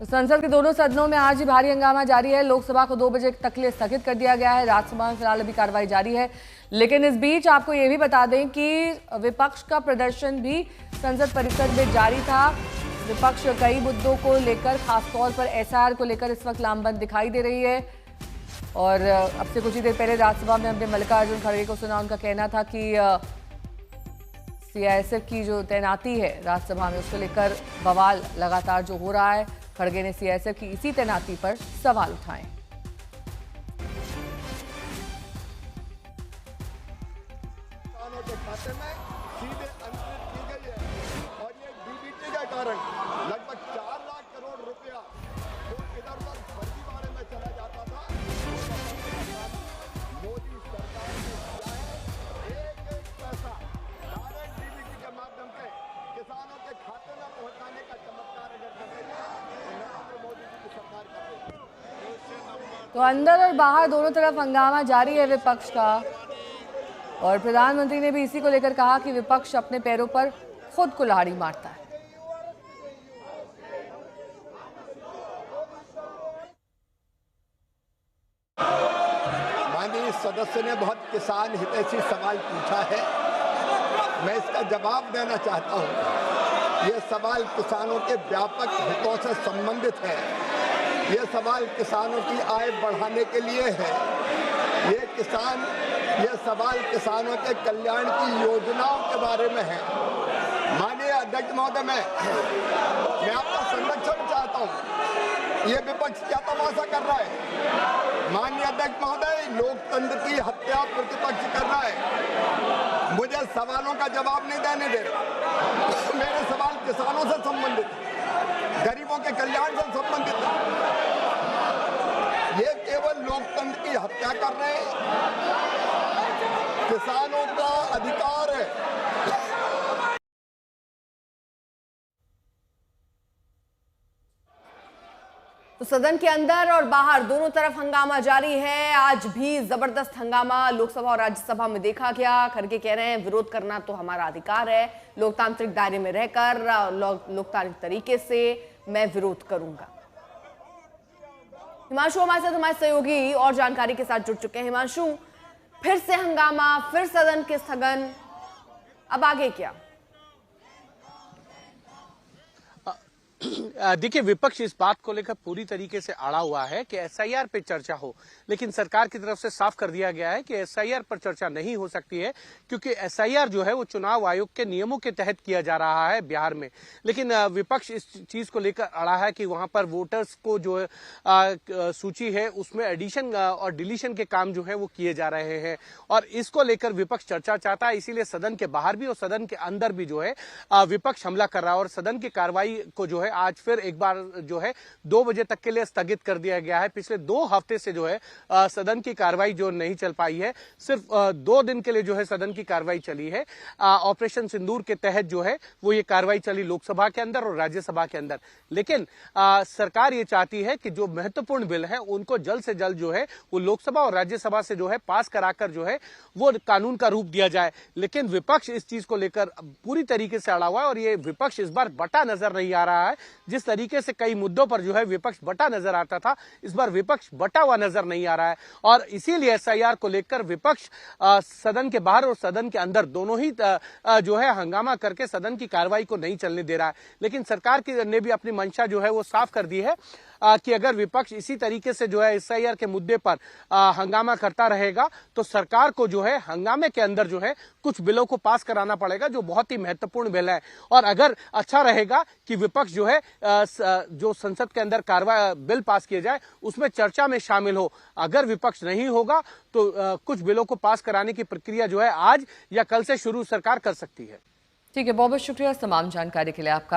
संसद के दोनों सदनों में आज भी भारी हंगामा जारी है। लोकसभा को 2 बजे तक के लिए स्थगित कर दिया गया है। राज्यसभा में फिलहाल अभी कार्रवाई जारी है, लेकिन इस बीच आपको ये भी बता दें कि विपक्ष का प्रदर्शन भी संसद परिसर में जारी था। विपक्ष कई मुद्दों को लेकर, खासतौर पर एसआईआर को लेकर इस वक्त लामबंद दिखाई दे रही है। और अब से कुछ ही देर पहले राज्यसभा में हमने मल्लिकार्जुन खड़गे को सुना। उनका कहना था कि सीआईएसएफ की जो तैनाती है राज्यसभा में, उसको लेकर बवाल लगातार जो हो रहा है। खड़गे ने सीआईएसएफ की इसी तैनाती पर सवाल उठाए। किसानों के खाते में सीधे अंतरित की गई है और ये डीबीटी के कारण लगभग 4 लाख करोड़ रुपया जो इधर उधर फर्जीवाड़े में चला जाता था, मोदी सरकार ने दिया है। एक एक पैसा डायरेक्ट डीबीटी के माध्यम से किसानों के खाते में पहुंचाने का चमत्कार अगर करेगा तो नरेंद्र मोदी जी की सरकार करेगी। तो अंदर और बाहर दोनों तरफ हंगामा जारी है विपक्ष का, और प्रधानमंत्री ने भी इसी को लेकर कहा कि विपक्ष अपने पैरों पर खुद कुल्हाड़ी मारता है। माननीय सदस्य ने बहुत किसान हितैषी सवाल पूछा है, मैं इसका जवाब देना चाहता हूं। यह सवाल किसानों के व्यापक हितों से संबंधित है। यह सवाल किसानों की आय बढ़ाने के लिए है। यह सवाल किसानों के कल्याण की योजनाओं के बारे में है। माननीय अध्यक्ष महोदय, मैं आपका संरक्षण चाहता हूं। ये विपक्ष क्या तमाशा कर रहा है? माननीय अध्यक्ष महोदय, लोकतंत्र की हत्या प्रतिपक्ष कर रहा है। मुझे सवालों का जवाब नहीं देने दे रहा। मेरे सवाल किसानों से संबंधित, गरीबों के कल्याण से संबंधित है। ये केवल लोकतंत्र की हत्या कर रहे हैं। किसानों का अधिकार है। तो सदन के अंदर और बाहर दोनों तरफ हंगामा जारी है। आज भी जबरदस्त हंगामा लोकसभा और राज्यसभा में देखा गया। खड़गे कह रहे हैं विरोध करना तो हमारा अधिकार है, लोकतांत्रिक दायरे में रहकर लोकतांत्रिक तरीके से मैं विरोध करूंगा। हिमांशु हमारे साथ, हमारे सहयोगी और जानकारी के साथ जुड़ चुके हैं। हिमांशु, फिर से हंगामा, फिर सदन के स्थगन, अब आगे क्या? देखिए, विपक्ष इस बात को लेकर पूरी तरीके से अड़ा हुआ है कि एसआईआर पे चर्चा हो, लेकिन सरकार की तरफ से साफ कर दिया गया है कि एसआईआर पर चर्चा नहीं हो सकती है, क्योंकि एसआईआर जो है वो चुनाव आयोग के नियमों के तहत किया जा रहा है बिहार में। लेकिन विपक्ष इस चीज को लेकर अड़ा है कि वहां पर वोटर्स को जो सूची है उसमें एडिशन और डिलीशन के काम जो है वो किए जा रहे हैं, और इसको लेकर विपक्ष चर्चा चाहता है। इसीलिए सदन के बाहर भी और सदन के अंदर भी जो है विपक्ष हमला कर रहा है, और सदन की कार्रवाई को जो है आज फिर एक बार जो है 2 बजे तक के लिए स्थगित कर दिया गया है। पिछले 2 हफ्ते से जो है सदन की कार्रवाई जो नहीं चल पाई है, सिर्फ 2 दिन के लिए जो है सदन की कार्रवाई चली है। ऑपरेशन सिंदूर के तहत जो है वो ये कार्रवाई चली लोकसभा के अंदर और राज्यसभा के अंदर। लेकिन सरकार ये चाहती है कि जो महत्वपूर्ण बिल है उनको जल्द से जल्द जो है वो लोकसभा और राज्यसभा से जो है पास कराकर जो है वो कानून का रूप दिया जाए। लेकिन विपक्ष इस चीज को लेकर पूरी तरीके से अड़ा हुआ है, और ये विपक्ष इस बार बटा नजर नहीं आ रहा है। जिस तरीके से कई मुद्दों पर जो है विपक्ष बटा नजर आता था, इस बार विपक्ष बटा हुआ नजर नहीं आ रहा है, और इसीलिए एसआईआर को लेकर विपक्ष सदन के बाहर और सदन के अंदर दोनों ही जो है हंगामा करके सदन की कार्रवाई को नहीं चलने दे रहा है। लेकिन सरकार ने भी अपनी मंशा जो है वो साफ कर दी है कि अगर विपक्ष इसी तरीके से जो है एसआईआर के मुद्दे पर हंगामा करता रहेगा तो सरकार को जो है हंगामे के अंदर जो है कुछ बिलों को पास कराना पड़ेगा, जो बहुत ही महत्वपूर्ण बिल है। और अगर अच्छा रहेगा कि विपक्ष जो है जो संसद के अंदर कार्रवाई बिल पास किए जाए उसमें चर्चा में शामिल हो। अगर विपक्ष नहीं होगा तो कुछ बिलों को पास कराने की प्रक्रिया जो है आज या कल से शुरू सरकार कर सकती है। ठीक है, बहुत बहुत शुक्रिया तमाम जानकारी के लिए आपका।